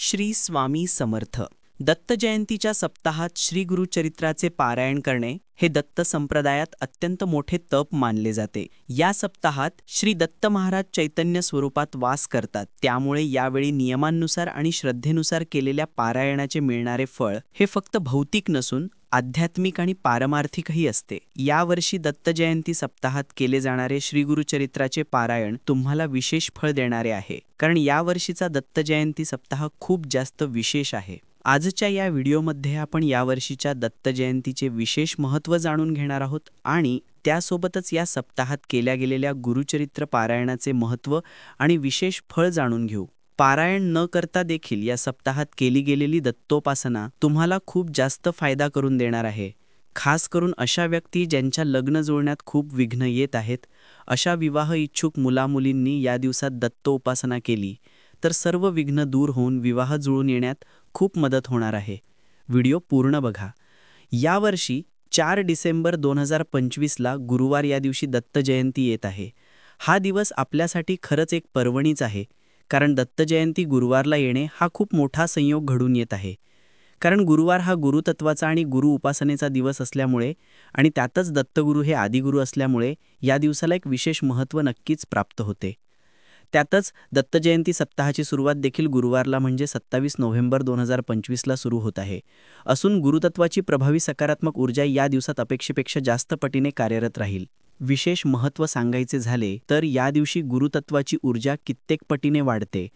श्री स्वामी समर्थ. दत्त जयंतीच्या सप्ताहात श्री गुरुचरित्राचे पारायण करणे हे दत्त संप्रदायात अत्यंत मोठे तप मानले जाते. या सप्ताहात श्री दत्त महाराज चैतन्य स्वरूपात वास करतात. त्यामुळे यावेळी नियमांनुसार आणि श्रद्धेनुसार केलेल्या पारायणाचे मिळणारे फळ हे फक्त भौतिक नसून आध्यात्मिक आणि पारमार्थिकही असते. यावर्षी दत्त जयंती सप्ताहात केले जाणारे श्री गुरुचरित्राचे पारायण तुम्हाला विशेष फळ देणारे आहे, कारण यावर्षीचा दत्त जयंती सप्ताह खूप जास्त विशेष आहे. आजच्या या व्हिडिओमध्ये आपण यावर्षीच्या दत्त जयंतीचे विशेष महत्त्व जाणून घेणार आहोत आणि त्यासोबतच या सप्ताहात केल्या गेलेल्या गुरुचरित्र पारायणाचे महत्त्व आणि विशेष फळ जाणून घेऊ. पारायण न करता देखील या सप्ताहात केली गेलेली दत्तोपासना तुम्हाला खूप जास्त फायदा करून देणार आहे. खास करून अशा व्यक्ती ज्यांच्या लग्न जुळण्यात खूप विघ्न येत आहेत, अशा विवाह इच्छुक मुलामुलींनी या दिवसात दत्तोपासना केली तर सर्व विघ्न दूर होऊन विवाह जुळून येण्यात खूप मदत होणार आहे. व्हिडिओ पूर्ण बघा. यावर्षी 4 डिसेंबर 2025ला गुरुवार या दिवशी दत्त जयंती येत आहे. हा दिवस आपल्यासाठी खरंच एक पर्वणीच आहे, कारण दत्त जयंती गुरुवारला येणे हा खूप मोठा संयोग घडून येत आहे. कारण गुरुवार हा गुरुतत्वाचा आणि गुरु उपासनेचा दिवस असल्यामुळे आणि त्यातच दत्तगुरू हे आदिगुरू असल्यामुळे या दिवसाला एक विशेष महत्त्व नक्कीच प्राप्त होते. त्यातच दत्त जयंती सप्ताहाची सुरुवात देखील गुरुवारला म्हणजे 27 नोव्हेंबर 2025ला सुरू होत आहे. असून गुरुतत्वाची प्रभावी सकारात्मक ऊर्जा या दिवसात अपेक्षेपेक्षा जास्त पटीने कार्यरत राहील. विशेष महत्त्व सांगायचे झाले तर या दिवशी गुरुतत्वाची ऊर्जा कित्येक पटीने वाढते.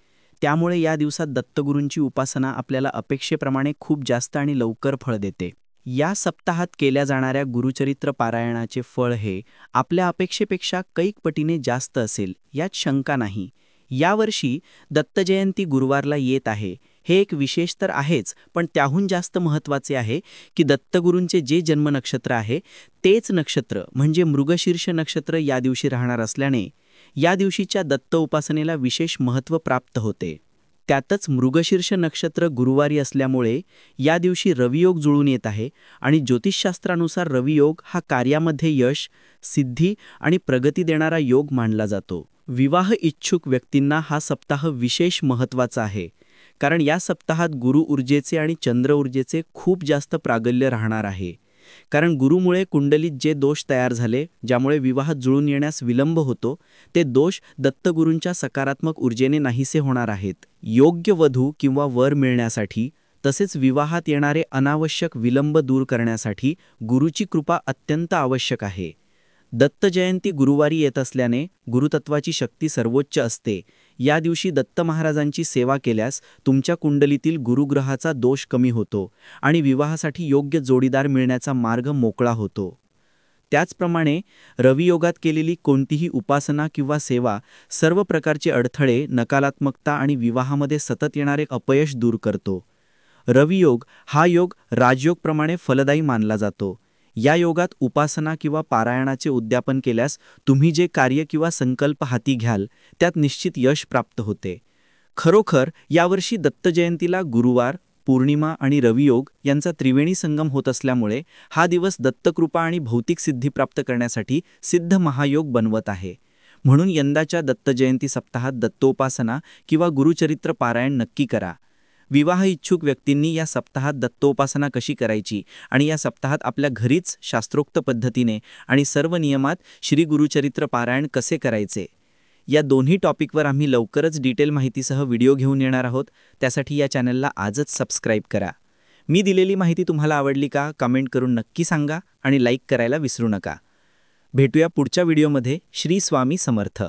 त्यामुळे या दिवसात दत्तगुरूंची उपासना आपल्याला अपेक्षेप्रमाणे खूप जास्त आणि लवकर फळ देते. या सप्ताहात केल्या जाणाऱ्या गुरुचरित्र पारायणाचे फळ हे आपल्या अपेक्षेपेक्षा कैक पटीने जास्त असेल यात शंका नाही. यावर्षी दत्त जयंती गुरुवारला येत आहे हे एक विशेष तर आहेच, पण त्याहून जास्त महत्त्वाचे आहे की दत्तगुरूंचे जे जन्म नक्षत्र आहे तेच नक्षत्र म्हणजे मृगशीर्ष नक्षत्र या दिवशी राहणार असल्याने या दिवशीच्या दत्त उपासनेला विशेष महत्त्व प्राप्त होते. त्यातच मृगशीर्ष नक्षत्र गुरुवारी असल्यामुळे या दिवशी रवियोग जुळून येत आहे आणि ज्योतिषशास्त्रानुसार रवियोग हा कार्यामध्ये यश, सिद्धी आणि प्रगती देणारा योग मानला जातो. विवाह इच्छुक व्यक्तींना हा सप्ताह विशेष महत्त्वाचा आहे, कारण या सप्ताहात गुरु ऊर्जेचे आणि चंद्र ऊर्जेचे खूप जास्त प्रागल्य राहणार आहे. कारण गुरुमुळे कुंडलीत जे दोष तयार झाले ज्यामुळे विवाह जुळून येण्यास विलंब होतो, ते दोष दत्तगुरूंच्या सकारात्मक ऊर्जेने नाहीसे होणार आहेत. योग्य वधू किंवा वर मिळण्यासाठी तसेच विवाहात येणारे अनावश्यक विलंब दूर करण्यासाठी गुरुची कृपा अत्यंत आवश्यक आहे. दत्त जयंती गुरुवारी येत असल्याने गुरुतत्वाची शक्ती सर्वोच्च असते. या दिवशी दत्त महाराजांची सेवा केल्यास तुमच्या कुंडलीतील गुरुग्रहाचा दोष कमी होतो आणि विवाहासाठी योग्य जोडीदार मिळण्याचा मार्ग मोकळा होतो. त्याचप्रमाणे रवियोगात केलेली कोणतीही उपासना किंवा सेवा सर्व प्रकारचे अडथळे, नकारात्मकता आणि विवाहामध्ये सतत येणारे अपयश दूर करतो. रवियोग हा योग राजयोगप्रमाणे फलदायी मानला जातो. या योगात उपासना किंवा पारायणाचे उद्यापन केल्यास तुम्ही जे कार्य किंवा संकल्प हाती घ्याल त्यात निश्चित यश प्राप्त होते. खरोखर यावर्षी दत्त जयंतीला गुरुवार, पौर्णिमा आणि रवियोग यांचा त्रिवेणी संगम होत असल्यामुळे हा दिवस दत्तकृपा आणि भौतिक सिद्धी प्राप्त करण्यासाठी सिद्ध महायोग बनवत आहे. म्हणून यंदाच्या दत्त जयंती सप्ताहात दत्तोपासना किंवा गुरुचरित्र पारायण नक्की करा. विवाह इच्छुक व्यक्तींनी या सप्ताहात दत्तोपासना कशी करायची आणि या सप्ताहात आपल्या घरीच शास्त्रोक्त पद्धतीने आणि सर्व नियमात श्री गुरुचरित्र पारायण कसे करायचे, या दोन्ही टॉपिकवर आम्ही लवकरच डिटेल माहितीसह व्हिडिओ घेऊन येणार आहोत. त्यासाठी या चॅनलला आजच सबस्क्राईब करा. मी दिलेली माहिती तुम्हाला आवडली का कमेंट करून नक्की सांगा आणि लाईक करायला विसरू नका. भेटूया पुढच्या व्हिडिओमध्ये. श्री स्वामी समर्थ.